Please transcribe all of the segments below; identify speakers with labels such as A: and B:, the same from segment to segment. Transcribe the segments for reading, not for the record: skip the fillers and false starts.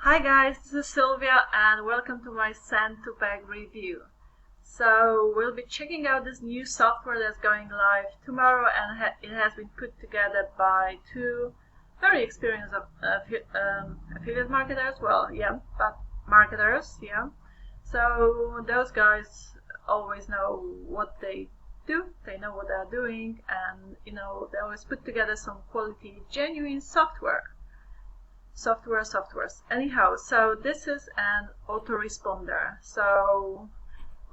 A: Hi guys, this is Sylvia and welcome to my Send to Bag review. So we'll be checking out this new software that's going live tomorrow, and it has been put together by two very experienced affiliate marketers. Marketers. So those guys always know what they do. They know what they're doing, and they always put together some quality, genuine softwares. Anyhow, so this is an autoresponder. So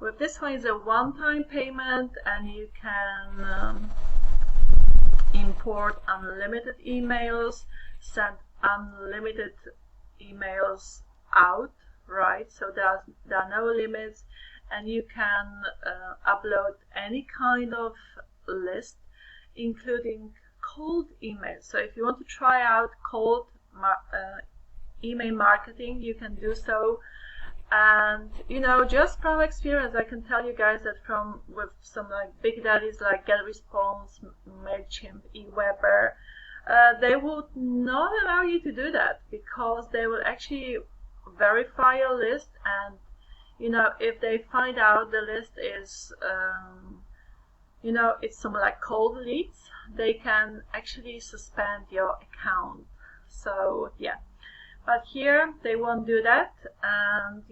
A: with this one, is a one-time payment, and you can import unlimited emails, send unlimited emails out, right? So there are no limits, and you can upload any kind of list, including cold emails. So if you want to try out cold email marketing, you can do so. And just from experience, I can tell you guys that with some big daddies like GetResponse, MailChimp, eWeber, they would not allow you to do that, because they will actually verify your list, and if they find out the list is it's some cold leads, they can actually suspend your account. So yeah, but here they won't do that, and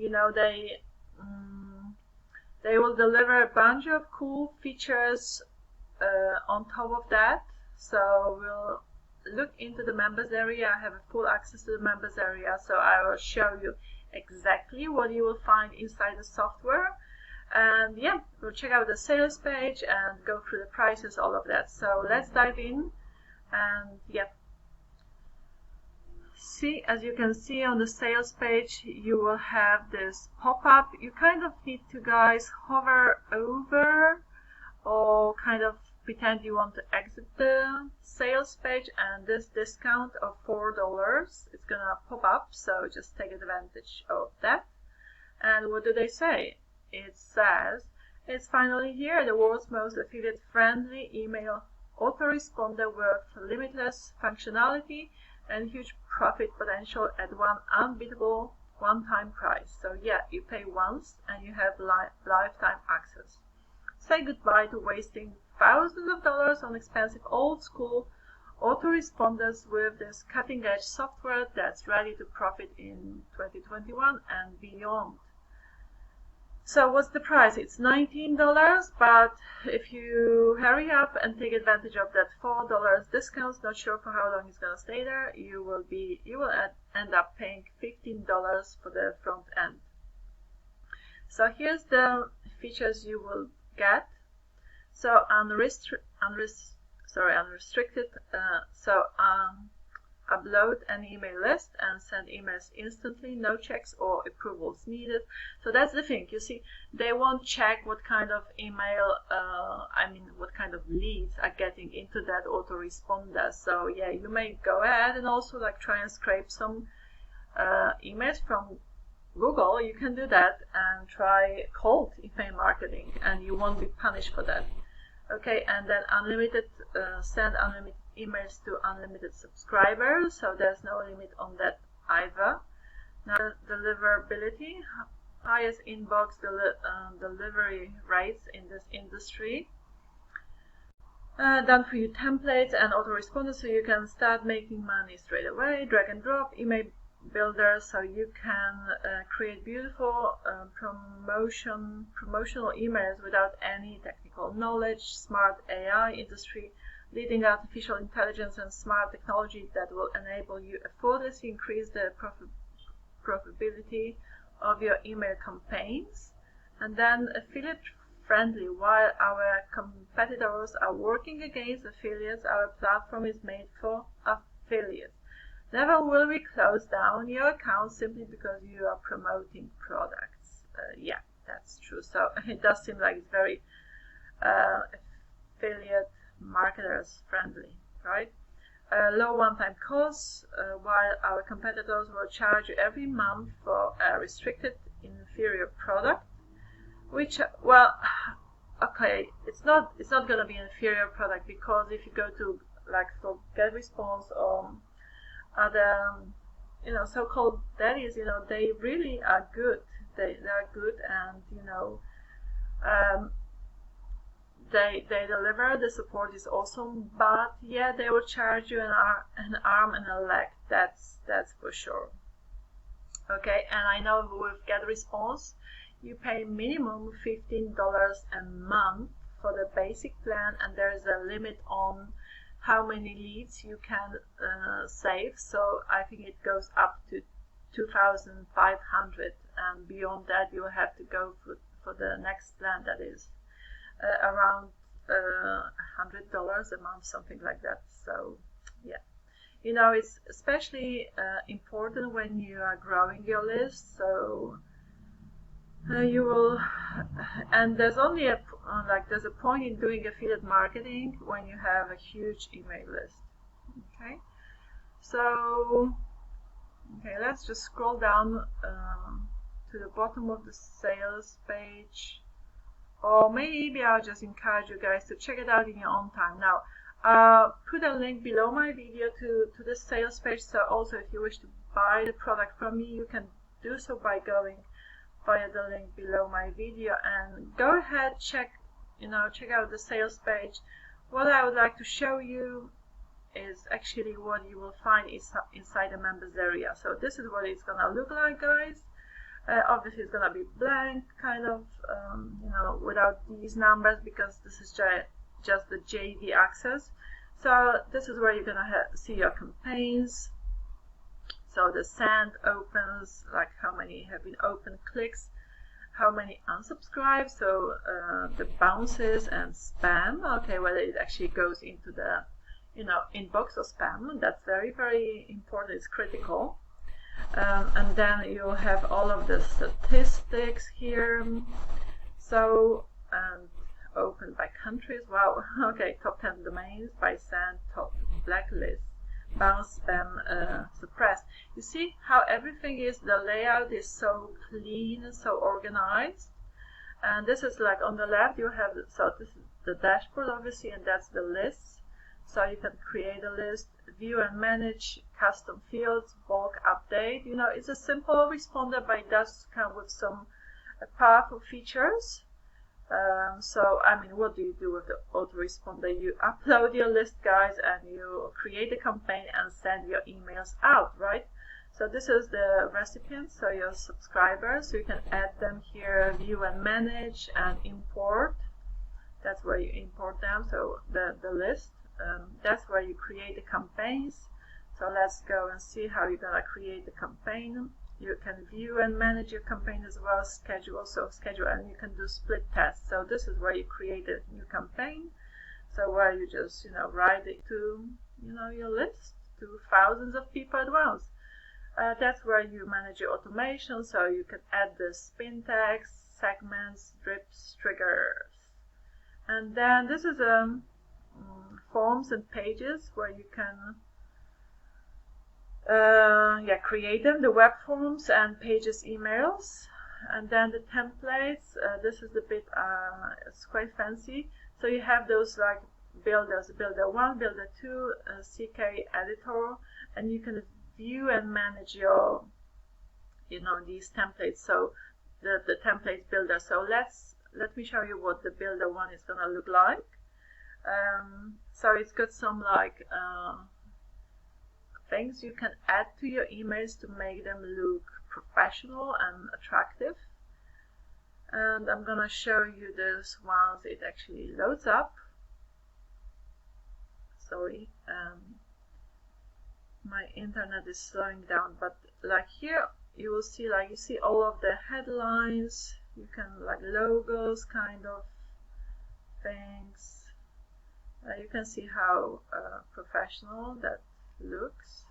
A: they will deliver a bunch of cool features on top of that. So we'll look into the members area. I have full access to the members area, so I will show you exactly what you will find inside the software. And yeah, we'll check out the sales page and go through the prices, all of that. So let's dive in. And yeah, as you can see on the sales page, you will have this pop-up. You kind of need to, guys, hover over or kind of pretend you want to exit the sales page, and this discount of $4 is gonna pop up, so just take advantage of that. And what do they say? It says, it's finally here, the world's most affiliate-friendly email autoresponder with limitless functionality and huge profit potential at one unbeatable one-time price. So yeah, you pay once and you have lifetime access. Say goodbye to wasting thousands of dollars on expensive old-school autoresponders with this cutting-edge software that's ready to profit in 2021 and beyond. So what's the price? It's $19, but if you hurry up and take advantage of that $4 discount, not sure for how long it's gonna stay there, you will end up paying $15 for the front end. So here's the features you will get. So unrestricted. Upload an email list and send emails instantly, no checks or approvals needed. So that's the thing, you see, they won't check what kind of email, what kind of leads are getting into that autoresponder. So yeah, you may go ahead and also try and scrape some emails from Google. You can do that and try cold email marketing, and you won't be punished for that. Okay, and then send unlimited emails to unlimited subscribers, so there's no limit on that either. Now, deliverability, highest inbox delivery rates in this industry. Done for you templates and autoresponders, so you can start making money straight away. Drag and drop email builder, so you can create beautiful promotional emails without any technical knowledge. Smart AI industry, leading artificial intelligence and smart technology that will enable you effortlessly increase the profitability of your email campaigns. And then affiliate friendly. While our competitors are working against affiliates, our platform is made for affiliates. Never will we close down your account simply because you are promoting products. Yeah, that's true. So it does seem like it's very affiliate marketers friendly, right? Low one-time costs, while our competitors will charge you every month for a restricted inferior product, which, well, okay, it's not going to be an inferior product, because if you go to for GetResponse or other so-called daddies, they really are good. They're good, and um, they deliver. The support is awesome, but yeah, they will charge you an arm and a leg. That's for sure. Okay, and I know with GetResponse, you pay minimum $15 a month for the basic plan, and there is a limit on how many leads you can save. So I think it goes up to 2,500, and beyond that you have to go for the next plan that is around $100 a month, something like that. So yeah, it's especially important when you are growing your list. So you will, and there's only there's a point in doing affiliate marketing when you have a huge email list. Okay, so let's just scroll down to the bottom of the sales page, or maybe I'll just encourage you guys to check it out in your own time. Now, put a link below my video to the sales page. So also, if you wish to buy the product from me, you can do so by going via the link below my video, and go ahead, check out the sales page. What I would like to show you is actually what you will find inside the members area. So this is what it's gonna look like, guys. Obviously it's gonna be blank, kind of, without these numbers, because this is just the JV access. So this is where you're gonna see your campaigns. So the send opens, like how many have been open clicks, how many unsubscribe, so the bounces and spam, okay, whether it actually goes into the inbox or spam. That's very, very important, it's critical. And then you'll have all of the statistics here. So, and open by countries. Wow, okay, top 10 domains by send, top blacklist, bounce, spam, suppressed. You see how everything is, the layout is so clean, so organized. And this is like on the left, you have, so this is the dashboard obviously, and that's the lists. So you can create a list, view and manage custom fields, bulk update. It's a simple responder, but it does come with some powerful features. So, I mean, what do you do with the autoresponder? You upload your list, guys, and you create a campaign and send your emails out, right? So this is the recipients, so your subscribers. So you can add them here, view and manage, and import. That's where you import them, so the list. That's where you create the campaigns. So let's go and see how you're going to create the campaign. You can view and manage your campaign as well, schedule, and you can do split tests. So this is where you create a new campaign. So where you just, write it to, your list to thousands of people at once. That's where you manage your automation. So you can add the spin tags, segments, drips, triggers. And then this is forms and pages where you can create them, the web forms and pages, emails. And then the templates, this is the bit, it's quite fancy. So you have those like builders, builder 1, builder 2, CK editor, and you can view and manage your, these templates. So the template builder. So let me show you what the builder 1 is gonna look like. So it's got some like things you can add to your emails to make them look professional and attractive. And I'm gonna show you this once it actually loads up. Sorry, my internet is slowing down, but like here you will see, like you see all of the headlines, you can like logos kind of things. You can see how professional that looks.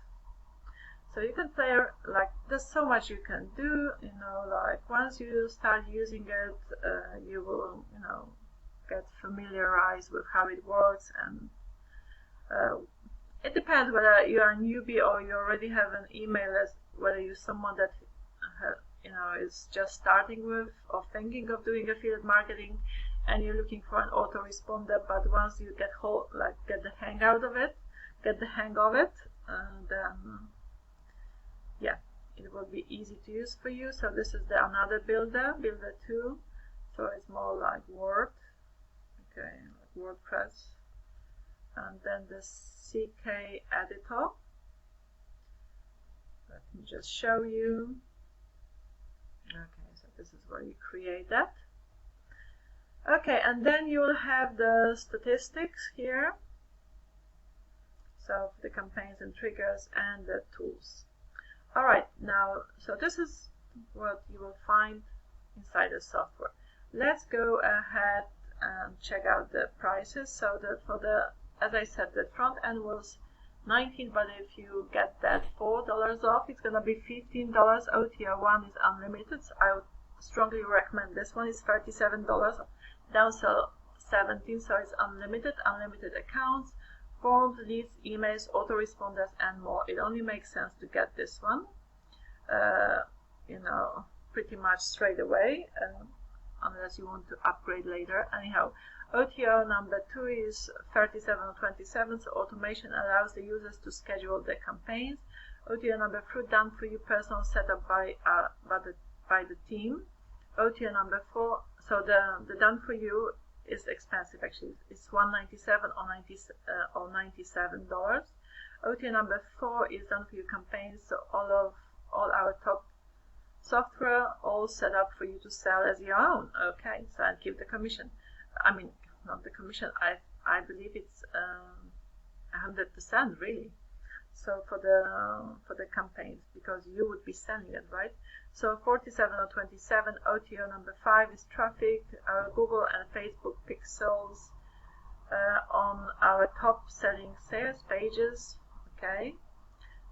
A: So you can play, like, there's so much you can do, like once you start using it, you will, get familiarized with how it works. And it depends whether you are a newbie or you already have an email list, whether you're someone that, is just starting with or thinking of doing affiliate marketing, and you're looking for an autoresponder. But once you get the hang of it, then yeah, it will be easy to use for you. So this is the another builder 2. So it's more like Word, okay, like WordPress. And then the CK editor. Let me just show you. Okay, so this is where you create that. Okay, and then you will have the statistics here. So the campaigns and triggers and the tools. Alright, now, so this is what you will find inside the software. Let's go ahead and check out the prices. So for the, as I said, the front end was $19, but if you get that $4 off, it's gonna be $15. OTR 1 is unlimited. So I would strongly recommend this one. Is $37. Downsell 17, so it's unlimited accounts, forms, leads, emails, autoresponders, and more. It only makes sense to get this one, you know, pretty much straight away, unless you want to upgrade later. Anyhow, OTR number 2 is 37.27, so automation allows the users to schedule their campaigns. OTR number 3, done for you, personal setup by the team. OTR number 4, so the done for you is expensive actually. It's $197 or $97. OTR number 4 is done for you campaigns. So all our top software all set up for you to sell as your own. Okay, so and keep the commission. I mean, not the commission. I believe it's 100% really. So for the campaigns, because you would be selling it, right? So 47 or 27. OTR number 5 is traffic, our Google and Facebook pixels on our top selling sales pages. Okay,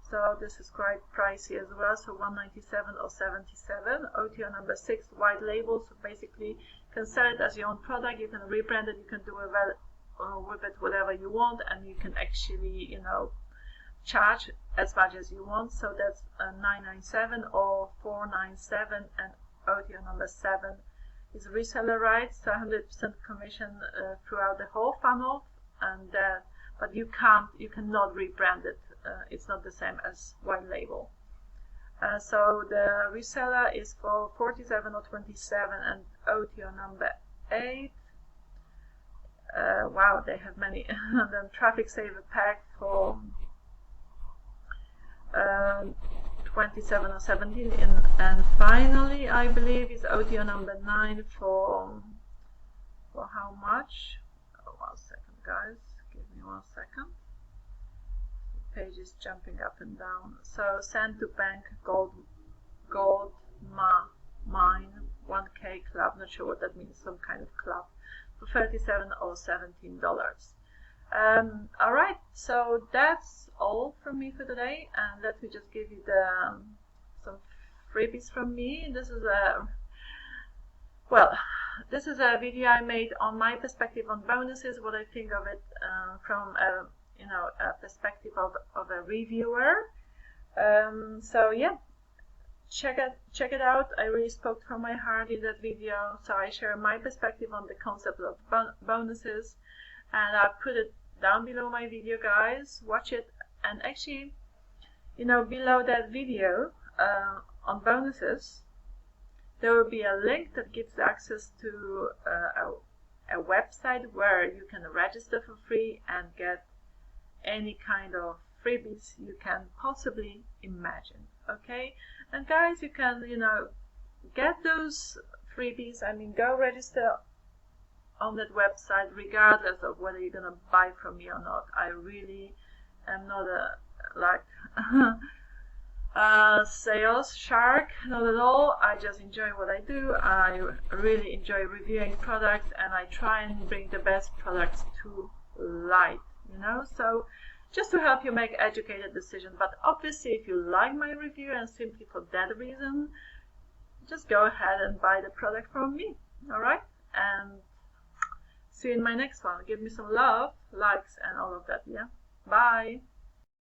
A: so this is quite pricey as well. So 197 or 77. OTR number 6, white label. So basically, you can sell it as your own product. You can rebrand it. You can do with it whatever you want, and you can actually, you know, charge as much as you want. So that's 997 or 497, and OTR number 7 is reseller rights, so 100% commission throughout the whole funnel, and but you cannot rebrand it. It's not the same as white label. So the reseller is for 47 or 27, and OTR number 8. Wow, they have many. And then traffic saver pack for 27 or 17, and finally I believe is OTR number 9 for how much? Oh, 1 second guys, give me 1 second. The page is jumping up and down. So send to bank gold mine 1K club, not sure what that means, some kind of club, for $37 or $17. Alright, so that's all from me for today, and let me just give you some freebies from me. This is a video I made on my perspective on bonuses, what I think of it from a perspective of a reviewer. So yeah, check it out. I really spoke from my heart in that video, so I share my perspective on the concept of bonuses, and I put it down below my video, guys. Watch it, and actually, below that video on bonuses, there will be a link that gives access to a website where you can register for free and get any kind of freebies you can possibly imagine. Okay, and guys, you can get those freebies. I mean, go register on that website regardless of whether you're gonna buy from me or not. I really am not a sales shark, not at all. I just enjoy what I do. I really enjoy reviewing products, and I try and bring the best products to light, so just to help you make educated decisions. But obviously, if you like my review and simply for that reason, just go ahead and buy the product from me. Alright, and see you in my next one. Give me some love, likes, and all of that. Yeah, bye.